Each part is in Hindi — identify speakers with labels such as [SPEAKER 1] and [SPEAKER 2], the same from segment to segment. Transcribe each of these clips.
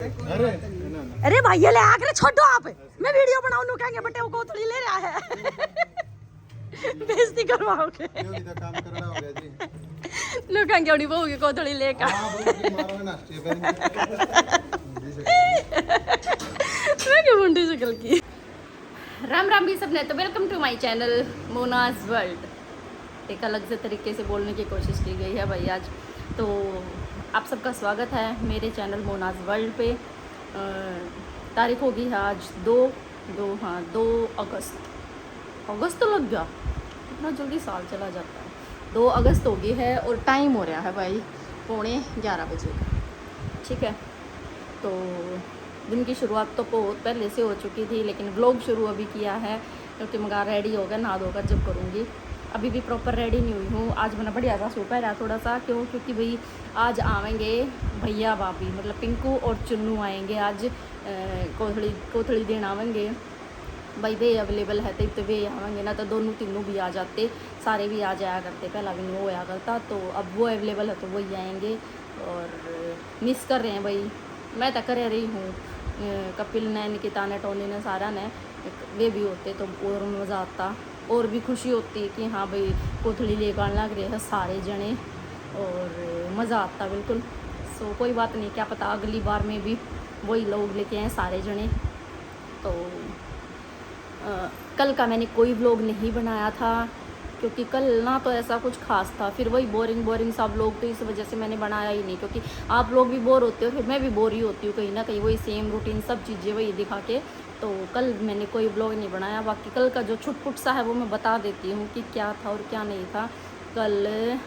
[SPEAKER 1] अरे भाई ये ले आकर छोड़ो आप, मैं वीडियो बनाऊं नु कहेंगे बटे वो कोतड़ी ले रहा है। बेइज्जती करवाओगे।
[SPEAKER 2] काम करना हो गया जी।
[SPEAKER 1] नु कहेंगे उड़ी बहू की कोतड़ी लेकर। मैं क्यों मुंडी शक्ल की। राम राम भी सबने, तो welcome to my channel Monaz world. एक अलग से तरीके से बोलने की कोशिश की गई है भाई आज। तो आप सबका स्वागत है मेरे चैनल मोनाज वर्ल्ड पे। तारीख होगी है आज 2 अगस्त तो लग गया, इतना जल्दी साल चला जाता है। 2 अगस्त हो गई है और टाइम हो रहा है भाई 11:15 बजे का। ठीक है, तो दिन की शुरुआत तो बहुत पहले से हो चुकी थी, लेकिन व्लॉग शुरू अभी किया है क्योंकि मगर रेडी हो गया, नहा धोकर जब करूँगी। अभी भी प्रॉपर रेडी नहीं हुई हूँ। आज मैंने बढ़िया सा सूट पहना थोड़ा सा, क्यों? क्योंकि भाई आज आवेंगे भैया भाभी, मतलब पिंकू और चुन्नू आएंगे आज। कोथड़ी देन आवेंगे भाई। वे अवेलेबल है तो वे आवेंगे, ना तो दोनों तीनों भी आ जाते, सारे भी आ जाया करते, पहला भी नहीं होया करता। तो अब वो अवेलेबल है तो वही आएंगे और मिस कर रहे हैं भाई। मैं तो कर रही हूँ, कपिल ने, निकिता ने, टोनी ने, सारा ने, वे भी होते तो और मज़ा आता और भी खुशी होती कि हाँ भाई कोथड़ी लेकर आने लग रहे हैं सारे जने और मज़ा आता बिल्कुल। सो कोई बात नहीं, क्या पता अगली बार में भी वही लोग लेके आए सारे जने। तो कल का मैंने कोई व्लॉग नहीं बनाया था क्योंकि कल ना तो ऐसा कुछ खास था, फिर वही बोरिंग सब लोग, तो इस वजह से मैंने बनाया ही नहीं। क्योंकि आप लोग भी बोर होते हो, फिर मैं भी बोर ही होती हूँ कहीं ना कहीं, वही सेम रूटीन सब चीज़ें वही दिखा के। तो कल मैंने कोई व्लॉग नहीं बनाया। बाकी कल का जो छुटपुट सा है वो मैं बता देती हूँ कि क्या था और क्या नहीं था। कल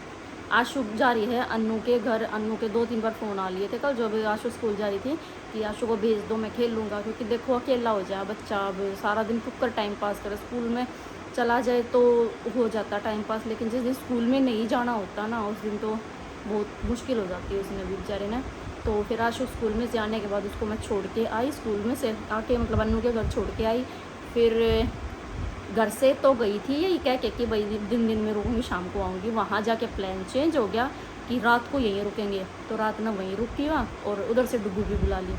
[SPEAKER 1] आशु जा रही है अन्नू के घर। अन्नू के 2-3 बार फ़ोन आ लिए थे कल, जब आशु स्कूल जा रही थी, कि आशु को भेज दो, मैं खेल लूँगा। क्योंकि देखो अकेला हो जाए बच्चा, अब सारा दिन कुकर टाइम पास करे, स्कूल में चला जाए तो हो जाता टाइम पास, लेकिन जिस दिन स्कूल में नहीं जाना होता ना, उस दिन तो बहुत मुश्किल हो जाती है उसने भी बेचारे ने। तो फिर आशु स्कूल में से आने के बाद उसको मैं छोड़ के आई, स्कूल में से आके मतलब अन्नू के घर छोड़ के आई। फिर घर से तो गई थी यही कह के कि भाई दिन में रुकूँगी, शाम को आऊँगी। वहाँ जाके प्लान चेंज हो गया कि रात को यहीं रुकेंगे, तो रात ना वहीं रुकी वहाँ, और उधर से डुगू भी बुला ली,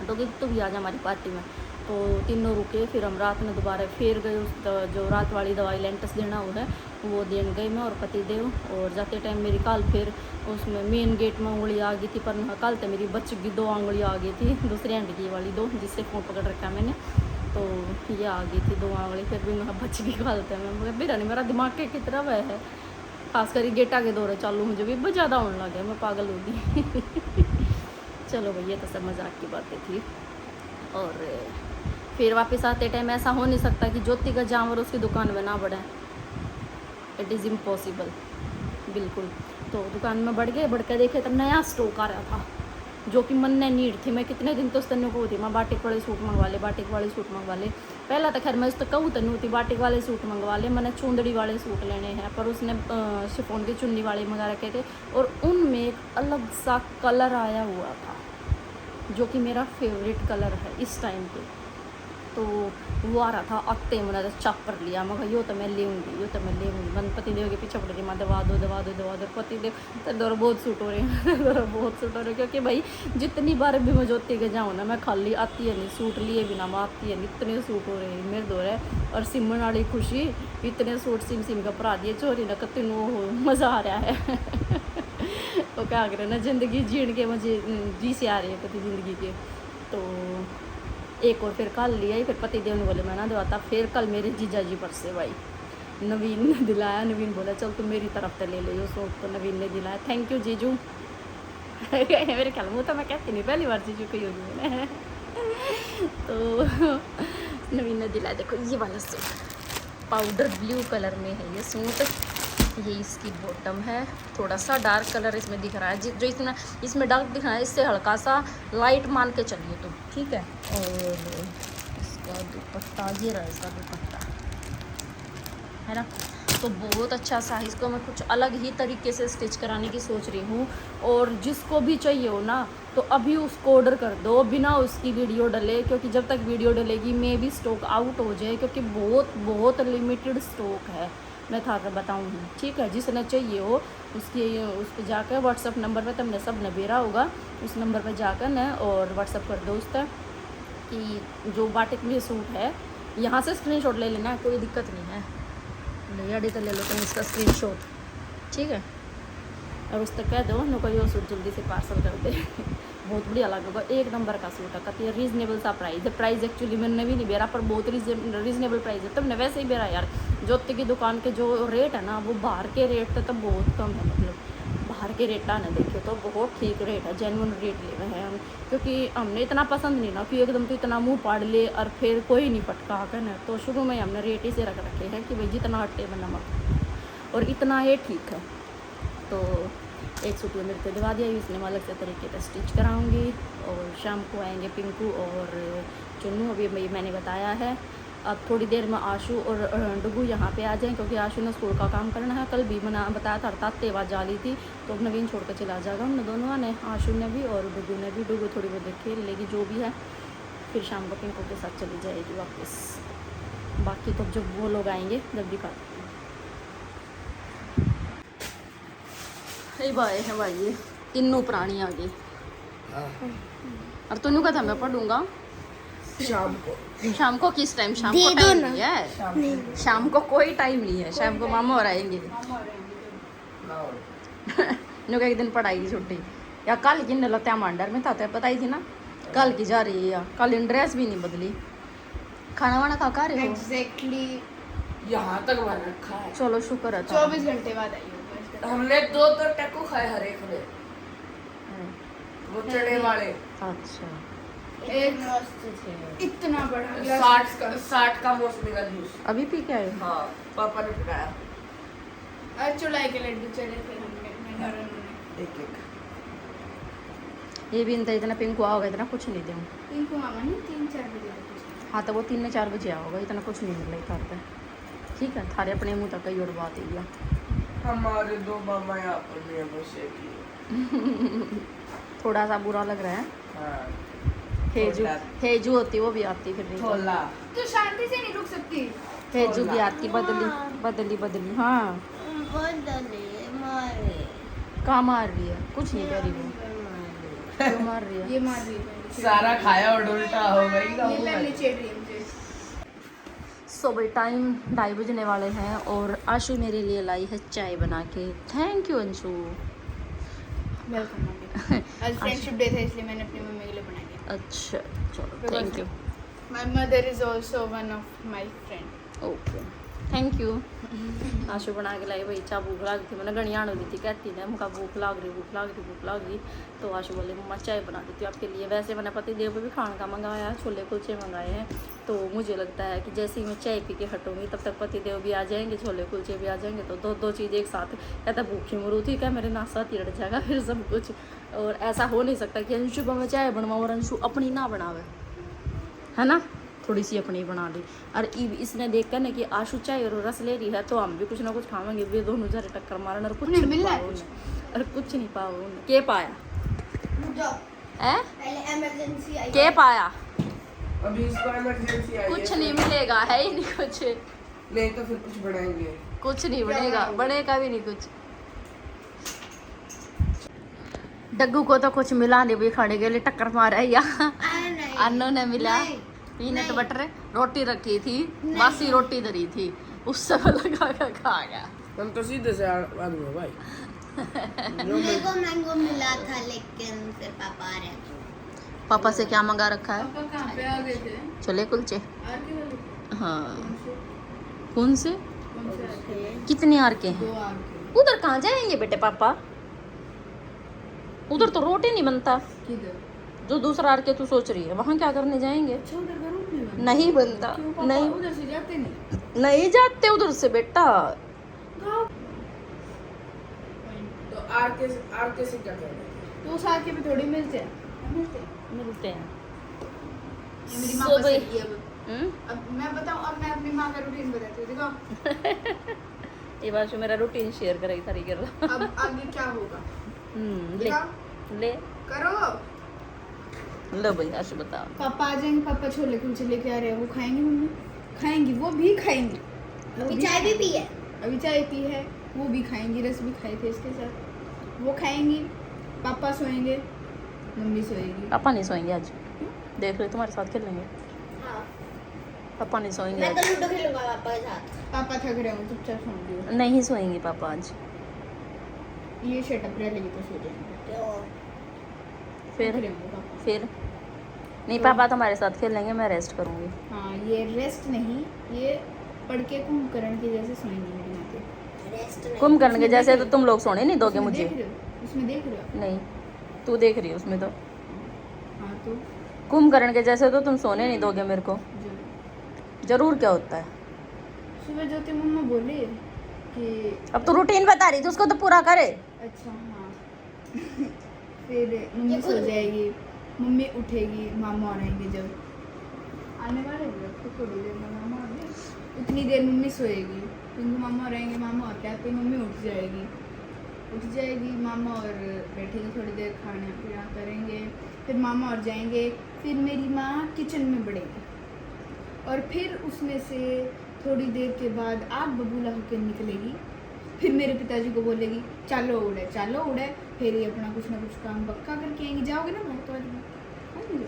[SPEAKER 1] तो भी आ जा हमारी पार्टी में। तो तीनों रुके, फिर हम रात में दोबारा फिर गए उस जो रात वाली दवाई लेंटस देना वो है वो देने गई मैं और पतिदेव। और जाते टाइम मेरी कल फिर उसमें मेन गेट में उंगली आ गई थी, पर कल तो मेरी बच गई, 2 उंगली आ गई थी, दूसरी हैंड की वाली 2 जिससे फ़ोन पकड़ रखा मैंने, तो ये आ गई थी 2 उंगली। फिर भी मैं बच गई कल तो मैं, मेरा नहीं, मेरा दिमाग के की तरफ है, खास कर गेटा के दौरे चालू मुझे भी बहुत ज़्यादा होने लगे, मैं पागल हो गई। चलो भैया, तो सब मजाक की बातें थी। और फिर वापस आते टाइम ऐसा हो नहीं सकता कि ज्योति का जानवर उसकी दुकान में ना बढ़े, इट इज़ इम्पॉसिबल बिल्कुल। तो दुकान में बढ़ के देखे तब नया स्टॉक आ रहा था जो कि मन ने नीड थी। मैं कितने दिन तो स्तनों को थी, मैं बाटिक वाले सूट मंगवा ले। पहला तो खैर मैं उस तो कहूँ तनु थी बाटिक वाले सूट मंगवा ले, मैंने चुंदड़ी वाले सूट लेने हैं, पर उसने शिफॉन की चुन्नी वाले मंगा रखे थे और उनमें एक अलग सा कलर आया हुआ था जो कि मेरा फेवरेट कलर है इस टाइम पे। तो वो आ रहा था, आते मैंने तो चप कर लिया, मैं यो तो मैं लेऊँगी। मन पतिदेव के पीछे पड़ रही, मैं दवा दो। पतिदेव तो दौर बहुत सूट हो रहे हैं क्योंकि भाई जितनी बार भी मैं ज्योति के जाऊँ ना, मैं खाली आती है नहीं, सूट लिए बिना मैं आती है नहीं, इतने सूट हो रहे हैं मेरे दौर है। और सिमन वाली खुशी, इतने सूट सिम का भरा दिए चोरी ना कतिन, वो मज़ा आ रहा है। वो क्या करें ना, ज़िंदगी जीण के मुझे जी से आ रही है कति ज़िंदगी के। तो एक और फिर कल लिया ही, फिर पतिदेव ने बोले मैं ना दवाता। फिर कल मेरे जीजा जी पर से भाई नवीन ने दिलाया, नवीन बोला चल तुम मेरी तरफ से ले लो सूट, तो नवीन ने दिलाया, थैंक यू जीजू। मेरे ख्याल में तो मैं कहती नहीं, पहली बार जीजू कही होगी मैंने। तो नवीन ने दिलाया, देखो ये वाला सूट पाउडर ब्लू कलर में है ये सूट, ये इसकी बॉटम है, थोड़ा सा डार्क कलर इसमें दिख रहा है, जो इसमें डार्क दिख रहा है इससे हल्का सा लाइट मान के चलिए तो ठीक है। और इसका दुपट्टा, ये रहा इसका दुपट्टा है ना, तो बहुत अच्छा सा है। इसको मैं कुछ अलग ही तरीके से स्टिच कराने की सोच रही हूँ, और जिसको भी चाहिए हो ना तो अभी उसको ऑर्डर कर दो बिना उसकी वीडियो डले, क्योंकि जब तक वीडियो डलेगी मे भी स्टॉक आउट हो जाए, क्योंकि बहुत लिमिटेड स्टॉक है। मैं था कर बताऊँगी, ठीक है। जिसने चाहिए हो उसकी उस पर जाकर व्हाट्सअप नंबर पे तुमने सब ने भेजा होगा, उस नंबर पे जाकर न और व्हाट्सअप कर दो उस तक कि जो बाटिक में सूट है, यहाँ से स्क्रीनशॉट ले लेना, कोई दिक्कत नहीं है। रेडी तो ले लो तुम इसका स्क्रीनशॉट, ठीक है। और उस तक कह दो न कोई और सूट जल्दी से पार्सल कर दे बहुत बढ़िया लगेगा, एक नंबर का सूट है। कहती है रीजनेबल सा प्राइस है। प्राइस एक्चुअली मैंने भी नहीं बेरा, पर बहुत रीजनेबल प्राइस है। तुमने वैसे ही बेरा यार, ज्योति की दुकान के जो रेट है ना वो बाहर के रेट से तो बहुत कम है, मतलब बाहर के रेट ना देखिए तो बहुत ठीक रेट है, जेन्युइन रेट ले रहे हैं हम। क्योंकि हमने इतना पसंद नहीं ना कि एकदम तो इतना मुंह पाड़ ले और फिर कोई नहीं पटका कर ना, तो शुरू में हमने रेट ही से रख रखे हैं कि भाई जितना हटे में नमक और इतना ये ठीक है। तो एक सूट में मेरे को दिवा दिया, इसने अलग से तरीके से स्टिच कराऊंगी। और शाम को आएंगे पिंकू और चुन्नू, अभी मैंने बताया है। अब थोड़ी देर में आशु और डुगू यहाँ पे आ जाएं, क्योंकि आशु ने स्कूल का काम करना है। कल भी बताया था अर्थात तेवा जाली थी, तो अब नवीन छोड़ कर चला जाएगा। हमने दोनों ने, आशु ने भी और डुगू ने भी। डुगू थोड़ी बहुत खेल लेगी जो भी है, फिर शाम को पिंकू के साथ चली जाएगी वापस। बाकी तो जब वो लोग आएंगे जब दिखा भाई है भाई, ये तीनों प्राणी आ गए। और तूने कहा था मैं पढ़ूंगा शाम को किस टाइम? शाम को टाइम नहीं है, शाम को कोई टाइम नहीं है। शाम को मामा और आएंगे नुका एक दिन पढ़ाई की छुट्टी या कल की लत्या मंडर में था, तो पता ही थी ना कल की जा रही है। या कल इन ड्रेस भी नहीं बदली। खाना वाना खा रहे हो?
[SPEAKER 2] एग्जैक्टली
[SPEAKER 3] यहाँ तक बन रखा है।
[SPEAKER 1] चलो शुक्र है।
[SPEAKER 2] 24 घंटे बाद आई होगी।
[SPEAKER 3] हमने 2 टैको खाए हर एक ने, वो चढ़े वाले।
[SPEAKER 1] अच्छा
[SPEAKER 2] एक इतना बड़ा गिलास
[SPEAKER 3] 60 का मौसमी का जूस।
[SPEAKER 1] अभी पी के आए?
[SPEAKER 3] हाँ, पापा ने पिलाया।
[SPEAKER 2] आज चुलाई के लड्डू चले थे हमने और उन्होंने
[SPEAKER 3] एक
[SPEAKER 1] ये भी इतना पिंकू आओगे इतना कुछ नहीं दूँ।
[SPEAKER 2] इनको मामा ने 3-4 बजे तक कुछ।
[SPEAKER 1] हाँ तो वो 3-4 बजे आओगा, इतना कुछ नहीं मिल रहा था। ठीक है, थारे अपने मुँह तक कई और बात है।
[SPEAKER 3] हमारे 2 मामा यहाँ पर भी हैं, बस एक ही।
[SPEAKER 1] थोड़ा सा बुरा लग रहा है।
[SPEAKER 3] हाँ,
[SPEAKER 1] हेजू होती वो भी आती फिर नहीं।
[SPEAKER 3] थोला
[SPEAKER 2] तो शांति से नहीं रुक सकती।
[SPEAKER 1] हेजू भी आती बदली। हाँ कहाँ मार रही है? कुछ नहीं कह रही वो। क्यों मार रही है?
[SPEAKER 2] ये मार रही है।
[SPEAKER 3] सारा खाया और उल्टा हो गई ना।
[SPEAKER 2] ये पहले चेड़ रही है मुझे।
[SPEAKER 1] सो भाई टाइम 2:30 बजने वाले हैं और आशु मेरे लिए लाई है चाय बना के। Thank you Anshu.
[SPEAKER 2] Welcome mummy. आज फ्रेंडशिप डे था इसलिए मैंने अपनी मम्मी के लिए बनाई है।
[SPEAKER 1] अच्छा चलो thank you.
[SPEAKER 2] My mother is also one of my friend.
[SPEAKER 1] Okay thank you. Ashu बना के लाई भाई। चाह भूख लाग थी, मैंने गणियाण होगी थी, कहती ना मुझे भूख लाग रही। तो आशु बोले मम्मा चाय बना देती हूँ आपके लिए। वैसे मैंने पति देव को भी खाने का मंगाया, छोले कुलचे मंगाए हैं। तो मुझे लगता है कि जैसे ही मैं चाय पी के हटूँगी तब तक पति देव भी आ जाएंगे, छोले कुलचे भी आ जाएंगे। तो दो चीज़ एक साथ। कहता भूखी मरू थी क्या, मेरे नासा तिड़ जाएगा फिर सब कुछ। और ऐसा हो नहीं सकता कि अंशु को मैं चाय बनवाऊँ और अंशु अपनी ना बनावे, है ना। थोड़ी सी अपनी बना ली। और इसने देख कर ना कि आशु चाय और रस ले रही है तो हम भी कुछ ना कुछ खाएंगे। वे दोनों जरे टक्कर मारन और कुछ नहीं पाओ और कुछ नहीं पाओ। के पाया
[SPEAKER 2] पहले इमरजेंसी आई।
[SPEAKER 1] के पाया?
[SPEAKER 3] अभी इसको इमरजेंसी आई है।
[SPEAKER 1] कुछ नहीं मिलेगा, है ही नहीं कुछ।
[SPEAKER 3] नहीं तो फिर कुछ बनाएंगे।
[SPEAKER 1] कुछ नहीं बनेगा, बनेगा भी नहीं कुछ। डग्गू को तो कुछ मिला नहीं, भी खाने के लिए टक्कर मारा है यहाँ। अन्नू ने मिला पीनट बटर, रोटी रखी थी, बासी रोटी धरी थी, उससे लगा कर खा गया।
[SPEAKER 3] हम तो सीधे से आदमी है भाई।
[SPEAKER 4] मेरे को मैंगो मिला था लेकिन फिर पापा आ रहे थे।
[SPEAKER 1] पापा से क्या मंगा रखा है?
[SPEAKER 2] पापा कहाँ पे आ गए थे?
[SPEAKER 1] छोले कुलचे।
[SPEAKER 2] आर के वाले?
[SPEAKER 1] हाँ कौन से?
[SPEAKER 2] कौन से आर के?
[SPEAKER 1] कितने आर के हैं?
[SPEAKER 2] 2 आर के।
[SPEAKER 1] उधर कहाँ जाएंगे बेटे पापा? उधर तो रोटी नहीं बनता।
[SPEAKER 2] किधर?
[SPEAKER 1] जो दूसरा आर के तू सोच रही है वहाँ क्या करने जाएंगे?
[SPEAKER 2] अच्छा उधर का रूट नहीं बनता?
[SPEAKER 1] नहीं बनता।
[SPEAKER 2] क्यों पापा
[SPEAKER 1] नहीं
[SPEAKER 2] उधर से जाते नहीं?
[SPEAKER 1] नहीं जाते उधर से बेटा।
[SPEAKER 3] तो आर के से क्या करना है?
[SPEAKER 2] तो उस आर के पे थोड़ी मिलते हैं।
[SPEAKER 1] मिलते हैं।
[SPEAKER 2] ये मेरी माँ
[SPEAKER 1] So
[SPEAKER 2] बस
[SPEAKER 1] भाई-
[SPEAKER 2] रही है अब। अब मैं बताऊँ, अब मैं अपनी माँ का रूटीन बताती हूँ। देखो
[SPEAKER 1] ये बात मेरा रूटीन शेयर करेगी सारी कर रहा।
[SPEAKER 2] अब आगे क्या होगा।
[SPEAKER 1] ले
[SPEAKER 2] दिखाओ,
[SPEAKER 1] ले
[SPEAKER 2] करो।
[SPEAKER 1] लो भाई आशु बताओ।
[SPEAKER 2] पापा आ जाएंगे, पापा छोले कुलचे लेके आ रहे हैं, वो खाएंगे मम्मी, खाएंगी, वो भी खाएंगी।
[SPEAKER 4] अभी चाय भी पी है।
[SPEAKER 2] अभी चाय पी है, वो भी खाएंगी, रस भी खाए थे इसके साथ, वो खाएंगी, पापा सोएंगे, मम्मी सोएगी।
[SPEAKER 1] पापा नहीं सोएंगे आज, देख रहे तुम्हारे साथ खेलेंगे।
[SPEAKER 4] हाँ
[SPEAKER 1] पापा नहीं सोएंगे
[SPEAKER 4] मैं
[SPEAKER 1] आज,
[SPEAKER 4] तो लूडो खेलूंगा पापा के साथ।
[SPEAKER 2] पापा थक रहे हो, चुपचाप सो दियो।
[SPEAKER 1] नहीं सोएंगे पापा आज।
[SPEAKER 2] ये शटअप रहेगी तो सो जाएंगे।
[SPEAKER 4] तो
[SPEAKER 1] फिर
[SPEAKER 2] थक रहे होंगे पापा।
[SPEAKER 1] फिर नहीं, पापा तुम्हारे साथ खेलेंगे, मैं रेस्ट करूँगी।
[SPEAKER 2] हाँ, ये रेस्ट नहीं, ये पढ़ के कुंभकर्ण के जैसे सोएंगी मेरी माते।
[SPEAKER 4] रेस्ट नहीं।
[SPEAKER 1] कुंभकर्ण के जैसे तो तुम लोग सोने नहीं दोगे
[SPEAKER 2] उसमें
[SPEAKER 1] मुझे।
[SPEAKER 2] देख रहे हो? उसमें देख रहे हो?
[SPEAKER 1] नहीं, तू देख रही है उसमें तो।
[SPEAKER 2] हाँ तो
[SPEAKER 1] कुंभकर्ण के जैसे तो तुम सोने नहीं दोगे मेरे को।
[SPEAKER 2] जो
[SPEAKER 1] जरूर क्या होता है।
[SPEAKER 2] सुबह ज्योति मम्मा बोले कि
[SPEAKER 1] अब तो रूटीन बता रही थी, उसको तो पूरा करे।
[SPEAKER 2] अच्छा हाँ फिर मम्मी सो जाएगी, मम्मी उठेगी, मामा आएंगे जब आने वाले हैं, तो थोड़ी देर में मामा आएंगे, उतनी देर मम्मी सोएगी, क्योंकि मामा रहेंगे, मामा आते आते मम्मी उठ जाएगी, मामा और बैठेगी थोड़ी देर, खाना पीना करेंगे, फिर मामा और जाएंगे, फिर मेरी माँ किचन में बढ़ेगी और फिर उसमें से थोड़ी देर के बाद आग बबूला होकर निकलेगी, फिर मेरे पिताजी को बोलेगी चलो उड़े, फिर ये अपना कुछ ना कुछ काम पक्का करके आएंगी। जाओगे ना मैं तो आज खाएंगे,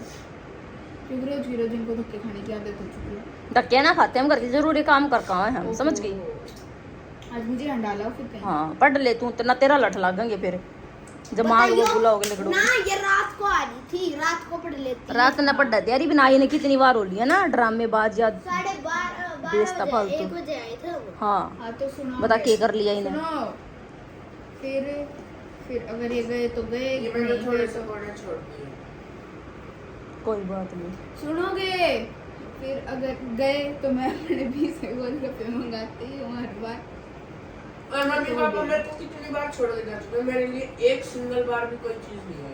[SPEAKER 2] क्योंकि रोज इनको धक्के खाने की आदत हो चुकी है।
[SPEAKER 1] धक्के ना खाते हम करके, जरूरी काम कर कहाँ है हम, समझ गई।
[SPEAKER 2] आज मुझे हंडाला फिर कहीं।
[SPEAKER 1] हाँ पढ़ ले तू, ना तेरा लठ लागेंगे फिर जब माँ को
[SPEAKER 4] बताइयो।
[SPEAKER 1] बुलाओगे लकड़ो।
[SPEAKER 4] ना ये रात को आ रही थी, रात को पढ़ लेती।
[SPEAKER 1] रात ना पढ़ रही यार, बनाई ने कितनी बार हो लिया ना ड्रामेबाज या
[SPEAKER 4] 12:30
[SPEAKER 1] बेइज्जत फालतू।
[SPEAKER 4] 1 बजे आए थे वो।
[SPEAKER 1] हाँ
[SPEAKER 2] हाँ तो सुनो,
[SPEAKER 1] बता क्या कर लिया इन्हें।
[SPEAKER 2] सुनो, फिर अगर ये गए तो गए,
[SPEAKER 3] ये
[SPEAKER 2] नहीं
[SPEAKER 3] मैंने थोड़े
[SPEAKER 2] गए
[SPEAKER 3] से
[SPEAKER 2] तो
[SPEAKER 3] पढ़ना छोड़ दिया।
[SPEAKER 1] कोई बात नहीं।
[SPEAKER 2] सुनोगे, फिर अगर गए तो मैं अपने 20 गोलगप्पे मंगाती हूँ हर बार।
[SPEAKER 3] और मम्मी पापा मेरे को कितनी बार छोड़ के जा चुके हैं, मेरे लिए एक सिंगल बार भी कोई चीज नहीं है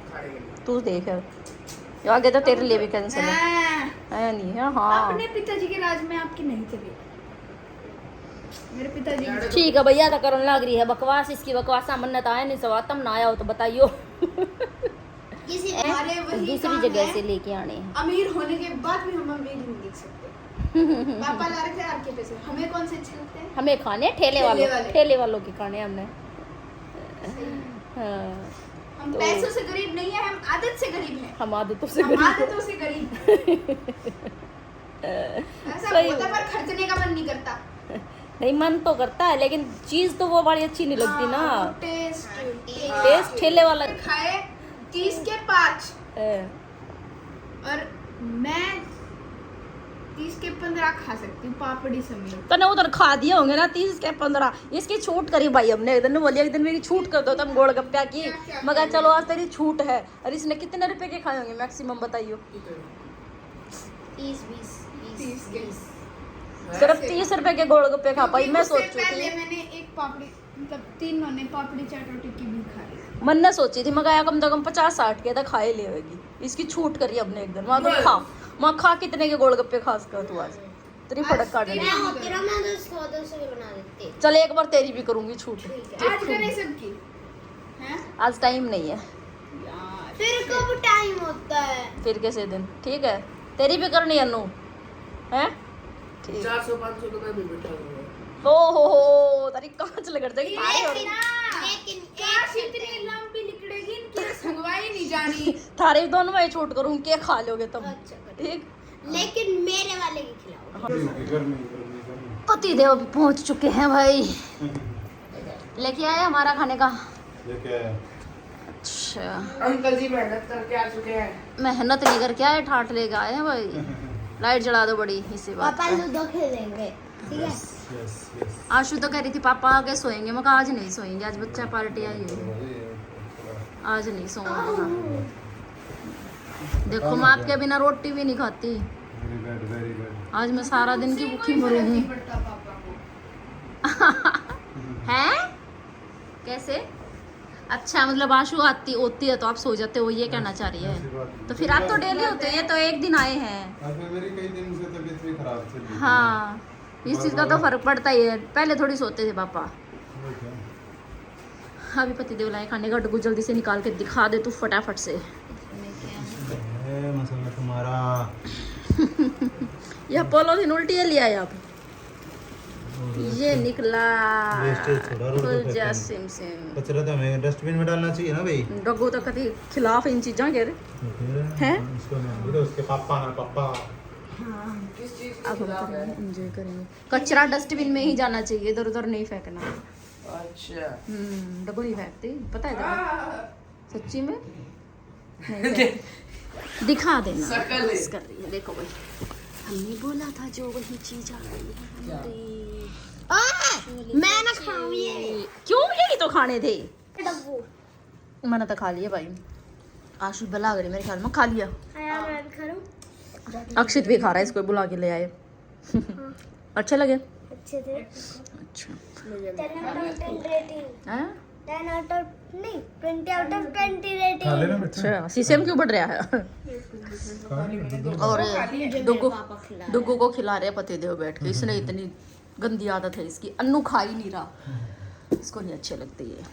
[SPEAKER 3] खाने के लिए।
[SPEAKER 1] तू देख ये आगे तो तेरे लिए भी कैंसिल है।
[SPEAKER 2] हाँ,
[SPEAKER 1] है नहीं है। हाँ
[SPEAKER 2] अपने पिताजी के राज में आपकी नहीं चलेगी। मेरे पिताजी की
[SPEAKER 1] ठीक है भैया, तो करने लग रही है बकवास, इसकी बकवास सामने तो आया नहीं सवा, तुम ना आया हो तो बताइयो।
[SPEAKER 4] किसी
[SPEAKER 2] हमारे वही
[SPEAKER 1] दूसरी
[SPEAKER 2] काम
[SPEAKER 1] जगह
[SPEAKER 2] है।
[SPEAKER 1] से लेके आने हैं।
[SPEAKER 2] अमीर होने के बाद भी हम अमीर नहीं दिख सकते। पापा ला रहे थे आपके पैसे, हमें कौन से अच्छे लगते हैं?
[SPEAKER 1] हमें खाने ठेले
[SPEAKER 2] ठेले
[SPEAKER 1] वालों,
[SPEAKER 2] वाले।
[SPEAKER 1] ठेले वालों के खाने हमने। हाँ,
[SPEAKER 2] हम
[SPEAKER 1] तो-
[SPEAKER 2] पैसों से गरीब नहीं है, हम आदत से गरीब हैं।
[SPEAKER 1] हम आदतों से
[SPEAKER 2] हम
[SPEAKER 1] गरीब हैं।
[SPEAKER 2] आदतों से गरीब हैं। ऐसा
[SPEAKER 1] सही
[SPEAKER 2] होता
[SPEAKER 1] है।
[SPEAKER 2] पर खर्चने का मन नहीं करता।
[SPEAKER 1] नहीं मन तो करता है, लेकिन चीज तो वो बड़ी अच्छी नहीं लगती ना।
[SPEAKER 2] टेस्ट
[SPEAKER 1] ठेले वाला
[SPEAKER 2] खाए 30 के 5
[SPEAKER 1] है।
[SPEAKER 2] और मैं 30 के 15 खा सकती हूँ पापड़ी समेत।
[SPEAKER 1] तो ना उधर खा दिए होंगे ना 30 के 15। इसकी छूट करी भाई हमने, एक दिन बोली एक दिन मेरी छूट कर दो तुम गोलगप्पा की।
[SPEAKER 2] क्या
[SPEAKER 1] मगर चलो आज तेरी छूट है। और इसने कितने रुपए के खाए होंगे मैक्सिमम बताइयो?
[SPEAKER 4] 30 20
[SPEAKER 2] 30 के।
[SPEAKER 1] सिर्फ 30 रुपए के गोलगप्पे खा पाई। मैं
[SPEAKER 2] उससे
[SPEAKER 1] सोच रही
[SPEAKER 2] पहले
[SPEAKER 1] थी,
[SPEAKER 2] मैंने एक पापड़ी मतलब 3 महीने पापड़ी चाट और टिक्की भी खाई।
[SPEAKER 1] मन ने सोची थी मगर कम से कम 50-60 के तो खाए ले होगी। इसकी छूट करी हमने एक दिन। वहाँ तो खा, वहाँ खा कितने के गोलगप्पे खास कर तू आज तेरी फड़क काट
[SPEAKER 2] आज
[SPEAKER 1] रही।
[SPEAKER 4] मैं होती ना, मैं तो 100 के बना देती।
[SPEAKER 1] चल एक बार तेरी भी करूंगी छूट।
[SPEAKER 2] आज करें सबकी हैं
[SPEAKER 1] आज टाइम नहीं है,
[SPEAKER 2] यार।
[SPEAKER 4] फिर कब टाइम होता है?
[SPEAKER 1] फिर कैसे दिन। ठीक है तेरी भी करनी है अनु, है ठीक।
[SPEAKER 3] 400-500 रुपए भी बैठा हुआ है।
[SPEAKER 1] हो तारी कांच लगड़ जाएगी थारे और
[SPEAKER 4] लेकिन
[SPEAKER 2] काश इतनी लंबी निकलेगी, इनकी संगवाई नहीं जानी।
[SPEAKER 1] थारे दोनों में छूट करूँ क्या खा लोगे तुम?
[SPEAKER 4] अच्छा करो।
[SPEAKER 1] ठीक।
[SPEAKER 4] लेकिन मेरे वाले की खिलाओ।
[SPEAKER 1] पति देव भी पहुंच चुके हैं भाई। लेके आए हमारा खाने का। अच्छा
[SPEAKER 3] अंकल जी मेहनत करके आ चुके हैं।
[SPEAKER 1] मेहनत नहीं करके आए, ठाट लेके आए हैं भाई। लाइट जला दो बड़ी इसी बात
[SPEAKER 4] पापा
[SPEAKER 1] पे।
[SPEAKER 4] लूडो खेलेंगे, ठीक है?
[SPEAKER 1] आशु तो कह रही थी पापा आगे सोएंगे, मैं कहा आज नहीं सोएंगे, आज बच्चा पार्टी आई हुई है, आज नहीं सोऊंगा। देखो मैं आपके बिना रोटी भी नहीं खाती, आज मैं सारा दिन की भूखी मरूंगी।
[SPEAKER 2] पड़ता पापा को।
[SPEAKER 1] हैं कैसे? अच्छा मतलब आशु आती होती है तो आप सो जाते हो, ये कहना चाह रही है? तो फिर आप तो डेली होते हो, ये तो एक दिन आए हैं।
[SPEAKER 5] मेरी कई दिन से तबीयत भी खराब थी।
[SPEAKER 1] हाँ इस चीज़ का तो फर्क पड़ता ही है। पहले थोड़ी सोते थे पापा। अभी पति देव लाए खाने का, डुगू जल्दी से निकाल के दिखा दे तू फटाफट से।
[SPEAKER 5] मसाला तुम्हारा
[SPEAKER 1] यह पोलोथीन उल्टी है लिया है आप। ये निकला
[SPEAKER 5] वेस्टेज थोड़ा रोड पे
[SPEAKER 1] फुल
[SPEAKER 5] फेंकते
[SPEAKER 1] जा
[SPEAKER 5] हैं।
[SPEAKER 1] सिम सिम
[SPEAKER 5] कचरा तो हमें डस्टबिन में डालना चाहिए ना भाई।
[SPEAKER 1] डग्गू तो कभी खिलाफ इन चीज़ों के हैं?
[SPEAKER 5] उसको नहीं, तो उसके पापा ना पापा।
[SPEAKER 3] किस चीज
[SPEAKER 1] अब
[SPEAKER 3] की
[SPEAKER 1] हम
[SPEAKER 3] खिलाफ है?
[SPEAKER 1] करेंगे एंजॉय करेंगे। कचरा डस्टबिन में ही जाना चाहिए, इधर उधर नहीं फेंकना।
[SPEAKER 3] अच्छा
[SPEAKER 1] डब्बू नहीं फेंकते, पता है तेरा? सच्ची में नहीं फेंकते। दिखा देना
[SPEAKER 3] शकल है।
[SPEAKER 1] बस कर रही है, देखो भाई हमने बोला था जो वही चीज आ गई है हमारी।
[SPEAKER 4] मैं ना खाऊं ये
[SPEAKER 1] क्यों, यही तो खाने थे।
[SPEAKER 4] डब्बू
[SPEAKER 1] मैंने तो खा लिया भाई। आशु बला गई मेरे ख्याल में, खा लिया।
[SPEAKER 4] आया मैं भी खाऊं
[SPEAKER 1] अक्षित भी खा रहा है, इसको बुला के ले आए। अच्छे लगे?
[SPEAKER 4] अच्छे थे
[SPEAKER 1] अच्छा
[SPEAKER 4] 10 out of 10 रेटिंग
[SPEAKER 1] हैं?
[SPEAKER 4] 10 out of नहीं 20 out of 20 रेटिंग
[SPEAKER 5] खा लेना बच्चा।
[SPEAKER 1] अच्छा सीसीएम क्यों बढ़ रहा है? और डुग्गू को खिला रहे पति देव बैठ के। इसने इतनी गंदी आदत है इसकी, अन्नू खा ही नहीं रहा, इसको नहीं अच्छे लगते ये।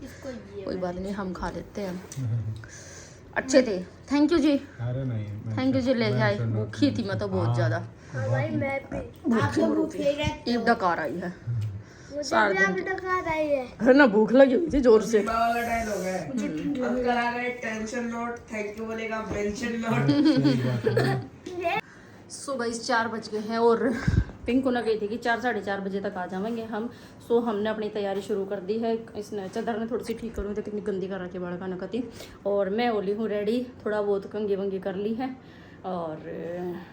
[SPEAKER 4] इसको ये
[SPEAKER 1] कोई बात नहीं, हम खा लेते हैं। अच्छे थे, थैंक यू जी,
[SPEAKER 5] अरे नहीं,
[SPEAKER 1] थैंक यू जी ले आए। भूखी थी मैं तो बहुत ज्यादा,
[SPEAKER 4] हाँ भाई मैं भी आप लोग भूखे रहते
[SPEAKER 1] ईद डकार आई है।
[SPEAKER 4] मुझे
[SPEAKER 1] सारा
[SPEAKER 4] भी
[SPEAKER 1] दिन
[SPEAKER 4] आप डका रही है
[SPEAKER 1] है ना, भूख लगी हुई थी जोर से।
[SPEAKER 3] बाबा वाला डायलॉग है। अब करा गए टेंशन नोट, थैंक यू बोलेगा मेंशन नोट।
[SPEAKER 1] सुबह 4 बज गए हैं और पिंकू ने कही थी कि 4 साढ़े 4 बजे तक आ जाएंगे हम। सो हमने अपनी तैयारी शुरू कर दी है। इसने चादर ने थोड़ी सी ठीक करूँ तो कितनी गंदी कर रखी बड़ा खाना कती। और मैं होली हूँ रेडी, थोड़ा बहुत कंगी वंगी कर ली है और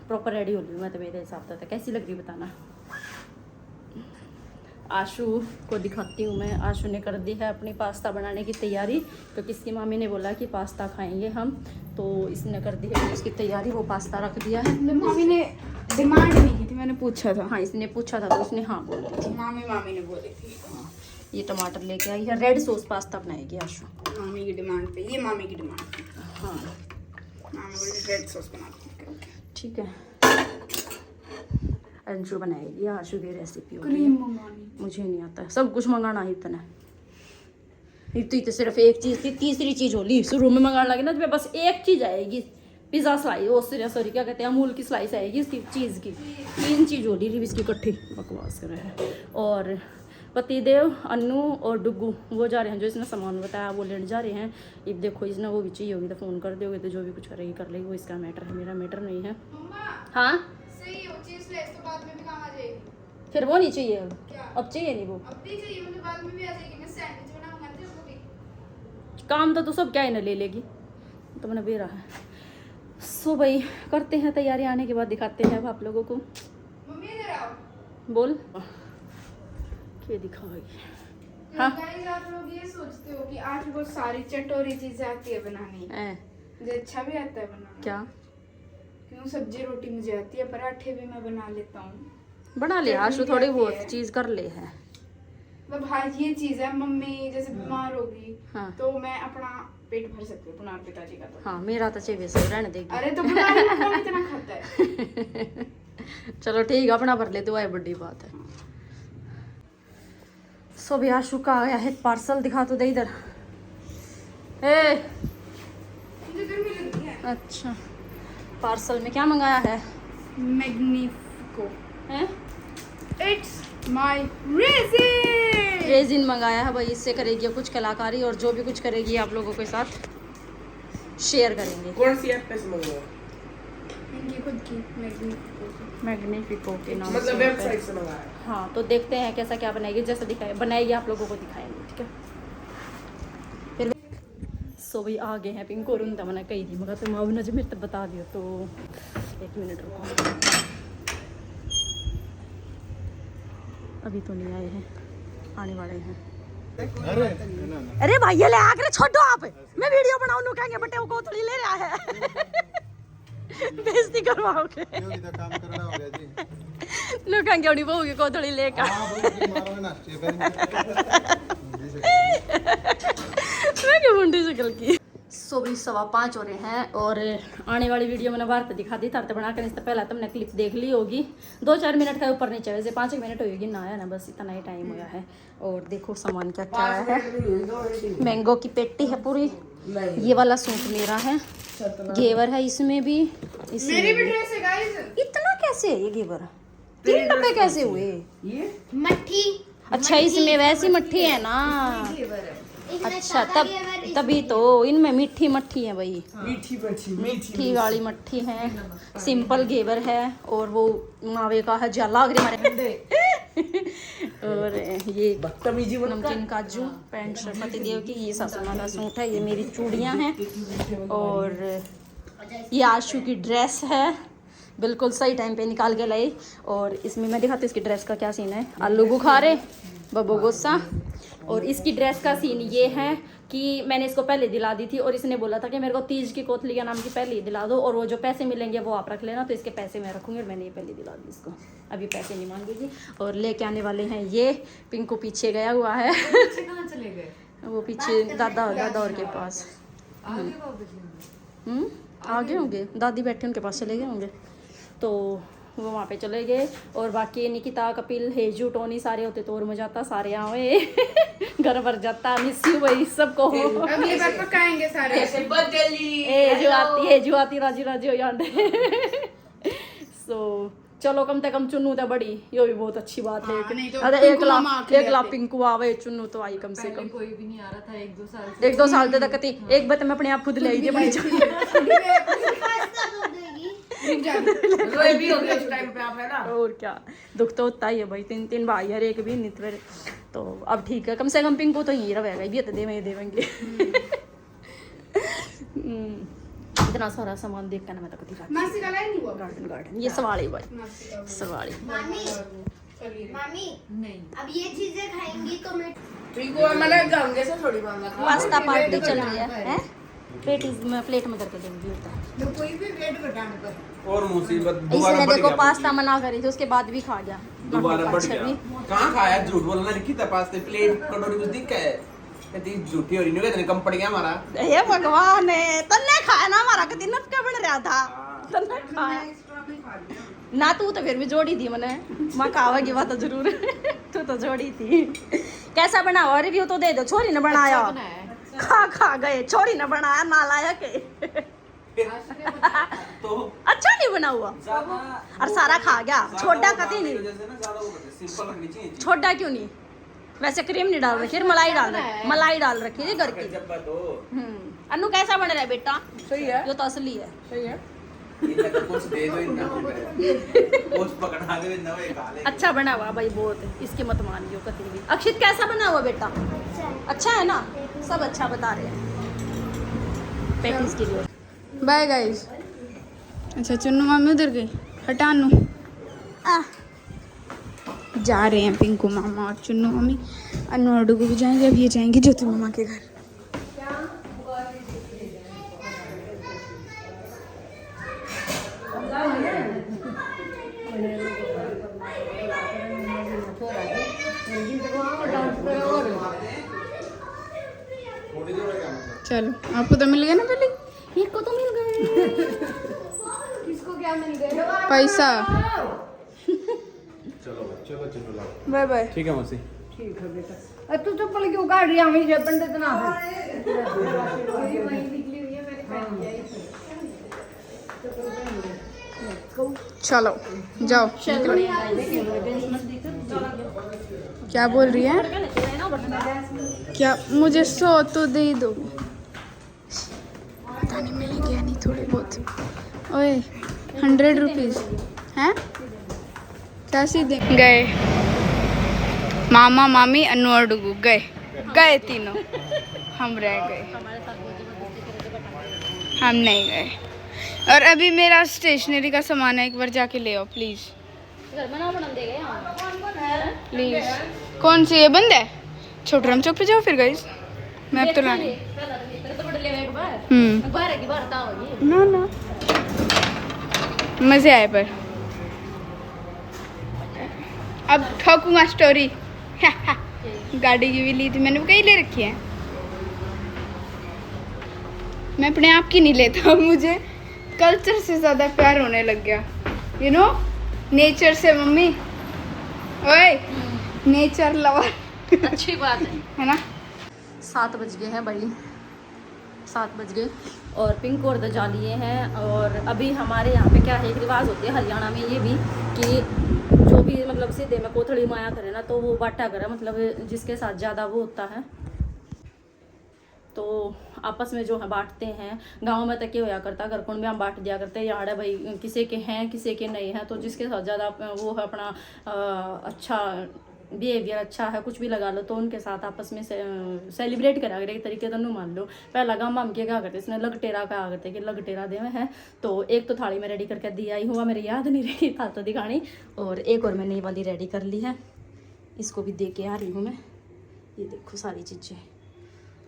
[SPEAKER 1] प्रॉपर रेडी हो ली मैं तो मेरे हिसाब से। कैसी लग रही बताना। आशु को दिखाती हूँ मैं। आशु ने कर दी है अपनी पास्ता बनाने की तैयारी, क्योंकि इसकी मामी ने बोला कि पास्ता खाएंगे हम, तो इसने कर दी है उसकी तैयारी। वो पास्ता रख दिया है।
[SPEAKER 2] मम्मी ने डिमांड नहीं की थी, मैंने पूछा था।
[SPEAKER 1] हाँ इसने पूछा था तो उसने हाँ बोल दी थी।
[SPEAKER 2] मामी ने बोली थी
[SPEAKER 1] ये टमाटर लेके आई है, रेड सॉस पास्ता बनाएगी आशु।
[SPEAKER 2] मामी की डिमांड पे, ये मामी की डिमांड पे।
[SPEAKER 1] हाँ
[SPEAKER 2] मामी बोली रेड सॉस बना दो।
[SPEAKER 1] ठीक है, अंशु बनाएगी आशु की रेसिपी होगी।
[SPEAKER 2] क्रीम मंगानी
[SPEAKER 1] मुझे नहीं आता है, सब कुछ मंगाना ही इतना। इतनी तो सिर्फ एक चीज़ थी, तीसरी चीज़ होली शुरू में मंगाने लगे ना तो बस एक चीज़ आएगी, पिज़्ज़ा स्लाइस, वो सॉरी क्या कहते हैं, अमूल की स्लाइस आएगी इसकी चीज़ की। 3 चीज़ होली रही इसकी इकट्ठी, बकवास कर रहे हैं। और पतिदेव, अन्नू और डुग्गू वो जा रहे हैं, जो इसने सामान बताया वो लेने जा रहे हैं। अब देखो इसने वो भी चाहिए होगी तो फ़ोन कर दोगे तो जो भी कुछ करेगी कर लेगी, वो इसका मैटर है, मेरा मैटर नहीं है। हाँ
[SPEAKER 2] सही वो चीज ले तो बाद में भी काम आ जाएगी।
[SPEAKER 1] फिर वो नहीं चाहिए अब,
[SPEAKER 2] क्या?
[SPEAKER 1] अब चाहिए नहीं वो
[SPEAKER 2] अब भी चाहिए मुझे, बाद में भी आ जाएगी। मैं सैंडविच बनाऊंगा ना वो भी।
[SPEAKER 1] काम तो सब क्या है ना ले लेगी, तो मैंने बेरा है। सो भाई करते हैं तैयारी, आने के बाद दिखाते हैं अब आप लोगों को।
[SPEAKER 2] मम्मी इधर आओ।
[SPEAKER 1] बोल क्या दिखाओगी? हाँ
[SPEAKER 2] गाइस आप लोग ये सोचते हो कि आज बहुत सारी चटोरी चीजें आती है बनानी, मुझे अच्छा भी आता है बनाना।
[SPEAKER 1] क्या
[SPEAKER 2] क्यों? सब्जी रोटी मुझे आती है, पराठे भी मैं बना लेता हूँ।
[SPEAKER 1] बना ले आशु,
[SPEAKER 2] चटनी
[SPEAKER 1] थोड़ी
[SPEAKER 2] आती
[SPEAKER 1] बहुत
[SPEAKER 2] है।
[SPEAKER 1] चीज कर ले है।
[SPEAKER 2] मतलब हाँ ये चीज है, मम्मी जैसे बीमार होगी
[SPEAKER 1] हाँ।
[SPEAKER 2] तो मैं अपना पेट भर सकती हूँ पुनार पिताजी का। तो
[SPEAKER 1] हाँ मेरा तो चाहिए वैसे रहने देगी।
[SPEAKER 2] अरे तो पुनार ही कौन इतना खाता है।
[SPEAKER 1] चलो ठीक है, अपना भर ले तो वह बड़ी बात है। सो भी आशु का आया है पार्सल, दिखा तो दे इधर। ए
[SPEAKER 2] मुझे गर्मी लगती है।
[SPEAKER 1] अच्छा पार्सल में क्या मंगाया है?
[SPEAKER 2] मैग्निफिको,
[SPEAKER 1] हैं?
[SPEAKER 2] It's my resin.
[SPEAKER 1] रेजिन मंगाया है भाई, इससे करेगी कुछ कलाकारी और जो भी कुछ करेगी आप लोगों के साथ शेयर करेंगे।
[SPEAKER 3] कौन सी ऐप पे से मंगवाया?
[SPEAKER 2] इनकी खुद की मैग्निफिको से।
[SPEAKER 1] मैग्निफिको के नाम
[SPEAKER 3] मतलब
[SPEAKER 1] से
[SPEAKER 3] वेबसाइट से मंगाया?
[SPEAKER 1] हाँ तो देखते हैं कैसा क्या बनाएगी, जैसा दिखाए बनाएगी आप लोगों को दिखाएंगे, ठीक है। फिर सो भाई आ गए हैं पिंक और उनका मैंने कही थी मगर तुम अब नजर मेरे तक बता दियो, तो 1 मिनट रुको, अभी तो नहीं आए हैं, आने वाले हैं।
[SPEAKER 5] अरे ना ना
[SPEAKER 1] अरे भाई ये ले आकर छोड़ो आप, मैं वीडियो बनाऊं नु कहेंगे बटे वो कोथड़ी ले रहा है। बेइज्जती करवाओगे,
[SPEAKER 5] क्यों इधर काम करना हो गया जी।
[SPEAKER 1] नु कहेंगे उड़ी बहू की कोथड़ी लेकर।
[SPEAKER 5] हां वो मारो ना स्टेबल।
[SPEAKER 1] मैं क्यों मुंडी शक्ल की। सो भी 5:15 हो रहे हैं और आने वाली वीडियो मैंने बाहर दिखा दी था, तो बना कर इससे पहले तुमने क्लिप देख ली होगी। 2-4 मिनट का ऊपर नीचे, वैसे 5 मिनट होगी ना आया ना, बस इतना ही टाइम हुआ है। और देखो सामान क्या क्या आया है। मैंगो की पेटी है पूरी, ये वाला सूट मेरा है, घेवर है इसमें भी, इसमें
[SPEAKER 2] मेरी भी
[SPEAKER 1] भी।
[SPEAKER 2] ड्रेस है गाइस।
[SPEAKER 1] इतना कैसे है ये घेवर? 3 डब्बे कैसे हुए?
[SPEAKER 3] ये
[SPEAKER 4] मट्ठी
[SPEAKER 1] अच्छा इसमें वैसी मट्ठी है ना। अच्छा तब तभी तो इनमें मीठी मट्ठी है भाई,
[SPEAKER 3] मीठी मच्छी
[SPEAKER 1] मीठी वाली मट्ठी है, सिंपल घेवर है और वो मावे का है जला मारे और ये
[SPEAKER 3] बदतमीजी मत कर।
[SPEAKER 1] नमकीन काजू पैंट शर्ट पतिदेव की, ये सासू का सूट है, ये मेरी चूड़ियाँ हैं और ये आशु की ड्रेस है, बिल्कुल सही टाइम पे निकाल के लाई। और इसमें मैं दिखाती हूँ इसकी ड्रेस का क्या सीन है। आलू बुखारे बब्बू गुस्सा। और इसकी ड्रेस का सीन ये है कि मैंने इसको पहले दिला दी थी और इसने बोला था कि मेरे को तीज की कोतलिया नाम की पहले ही दिला दो और वो जो पैसे मिलेंगे वो आप रख लेना, तो इसके पैसे मैं रखूँगी और मैंने ये पहले दिला दी इसको, अभी पैसे नहीं मांगेगी। और लेके आने वाले हैं ये पिंकू पीछे गया हुआ है
[SPEAKER 2] कहाँ चले गए?
[SPEAKER 1] वो पीछे दादा और के पास आगे होंगे, दादी बैठे उनके पास चले गए होंगे तो वो वहाँ पे चले गए। और बाकी निकिता कपिल हेजू टोनी सारे होते तो और मजा आता, सारे यहाँ हुए घर भर जाता, मिस यू भाई सबको।
[SPEAKER 2] अगली बार पकाएंगे सारे।
[SPEAKER 1] हेजू आती राजी राजी हो जाते सो चलो कम से कम चुन्नू तो बड़ी, ये भी बहुत अच्छी बात है।
[SPEAKER 2] नहीं तो
[SPEAKER 1] अरे
[SPEAKER 2] पिंकू मामा आके
[SPEAKER 1] 1 लाख पिंकू आवे, चुन्नू तो आई कम से कम।
[SPEAKER 2] कोई भी नहीं आ रहा था 1-2 साल
[SPEAKER 1] 1-2 साल तक कती एक बात मैं अपने आप खुद ले आई थी बड़ी
[SPEAKER 4] पास्ता दो देगी।
[SPEAKER 3] रोए भी हो गए इस टाइम पे आप, है ना।
[SPEAKER 1] और क्या, दुख तो होता ही है भाई, 3 भाई यार, एक भी नहीं फिर तो अब ठीक है, कम से कम पिंकू तो यही रहेगा, ये तो देवेंगे इतना सारा सामान देख कर ना मैं तो कभी
[SPEAKER 2] मासी का लाइन नहीं हुआ।
[SPEAKER 1] गार्डन ये सवाली भाई सवाली।
[SPEAKER 4] मामी मामी
[SPEAKER 2] नहीं
[SPEAKER 4] अब ये चीजें खाएंगी तो मैं
[SPEAKER 3] पिंकू मैंने गंगे से थोड़ी मांगा था।
[SPEAKER 1] पास्ता पार्टी चल रही है प्लेट में करके दूंगी होता है।
[SPEAKER 2] तो कोई भी वेट घटाने पर
[SPEAKER 5] और मुसीबत
[SPEAKER 1] इसने देखो पास्ता मना करी थी, उसके बाद भी खा गया
[SPEAKER 5] दोबारा बढ़ गया। कहाँ खाया, झूठ बोलना लिखी था पास्ते प्लेट कटोरी कुछ दिख है, कहती झूठी हो रही नहीं, इतने कम पड़ गया हमारा।
[SPEAKER 1] ये भगवान है, तन्ने खाया ना हमारा कदी नटका बन रहा था, तन्ने खाया ना, तू तो फिर भी जोड़ी थी मैंने, माँ खावागी बात तो जरूर तू तो जोड़ी थी। कैसा बना हुआ रिव्यू तो दे दो, छोरी ने बनाया खा गए, छोरी ने बनाया ना लाया के
[SPEAKER 5] तो
[SPEAKER 1] अच्छा नहीं बना हुआ और सारा खा गया, छोटा कती नहीं,
[SPEAKER 5] सिंपल रखनी चाहिए।
[SPEAKER 1] छोटा क्यों नहीं, वैसे क्रीम नहीं डाल रखी, मलाई डाल रखी थी घर की। अनु कैसा बन रहा है बेटा?
[SPEAKER 3] सही है,
[SPEAKER 1] जो तो असली है।
[SPEAKER 3] सही है।
[SPEAKER 5] कुछ दे दो इतना कुछ पकड़ा दे ना, वो खा ले।
[SPEAKER 1] अच्छा बना हुआ भाई बहुत, इसकी मत मानियो कतई भी। अक्षित कैसा बना हुआ बेटा? अच्छा है ना, सब अच्छा बता रहे हैं पैटीज के लिए।
[SPEAKER 2] Bye guys. अच्छा चुन्नू मामी उधर गई, हटानू जा रहे हैं पिंकू मामा और चुन्नू मामी। अनु और डुगू भी जाएंगे, अभी ये जाएंगे ज्योति मामा के घर। चलो आपको तो मिल गया ना पहले,
[SPEAKER 1] एक को तो मिल गए।
[SPEAKER 2] किसको क्या मिल गया? पैसा।
[SPEAKER 5] चलो
[SPEAKER 2] बाय बाय।
[SPEAKER 5] ठीक है मौसी।
[SPEAKER 3] तू चप्पल क्यों काट रही है? हमें से पंडित ना हो।
[SPEAKER 2] चलो जाओ। क्या बोल रही है? क्या मुझे 100 तो दे दो, पता नहीं मिलेगी या नहीं, थोड़े बहुत। ओए 100 रुपीज़ हैं? कैसे दे गए? मामा मामी अनु और डुगू गए तीनों, हम रह गए, हम नहीं गए। और अभी मेरा स्टेशनरी का सामान है, एक बार जाके ले आओ प्लीज़ प्लीज़। कौन सी ये बंद है? छोटराम चौक पे जाओ फिर गाइस, मैं अब तो लाने। ना ना मज़े आए पर अब ठोकूंगा स्टोरी गाड़ी की भी ली थी मैंने, कहीं ले रखी है। मैं अपने आप की नहीं लेता, मुझे कल्चर से ज़्यादा प्यार होने लग गया, यू नो, नेचर से। मम्मी ओए नेचर लवर
[SPEAKER 1] अच्छी बात है
[SPEAKER 2] ना।
[SPEAKER 1] 7 बज गए हैं भाई, 7 बज गए और पिंक और दजा लिए हैं। और अभी हमारे यहाँ पे क्या है, एक रिवाज होती है हरियाणा में ये भी कि जो भी मतलब सीधे में कोथड़ी माया करे ना तो वो बांटा करे, मतलब जिसके साथ ज़्यादा वो होता है तो आपस में जो है बांटते हैं। गांव में तक ये होया करता, घर कुंड में हम बांट दिया करते हैं, यहाँ भाई किसी के हैं किसी के नहीं हैं, तो जिसके साथ ज़्यादा वो है अपना अच्छा बिहेवियर अच्छा है, कुछ भी लगा लो, तो उनके साथ आपस में सेलिब्रेट करा कर एक तरीके तो मान लो। पहला गाँव हम क्या करते इसमें लगटेरा कहा करते कि लगटेरा दे हैं। तो एक तो थाली में रेडी करके दिया ही हुआ, मेरे याद नहीं रही था तो दिखानी, और एक और मैंने ये वाली रेडी कर ली है, इसको भी दे के आ रही हूँ मैं। ये देखो सारी चीज़ें,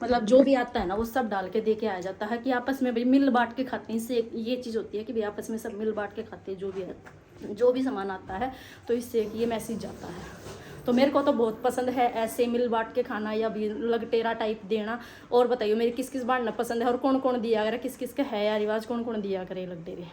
[SPEAKER 1] मतलब जो भी आता है ना वो सब डाल के दे के आ जाता है कि आपस में भाई मिल बांट के खाते हैं। इससे ये चीज़ होती है कि भाई आपस में सब मिल बांट के खाते हैं जो भी सामान आता है, तो इससे ये मैसेज जाता है। तो मेरे को तो बहुत पसंद है ऐसे मिल बांट के खाना या भी लगटेरा टाइप देना। और बताइए मेरी किस किस बांटना पसंद है और कौन कौन दिया करे, किस किस का है यार रिवाज, कौन कौन दिया करे लगटेरे।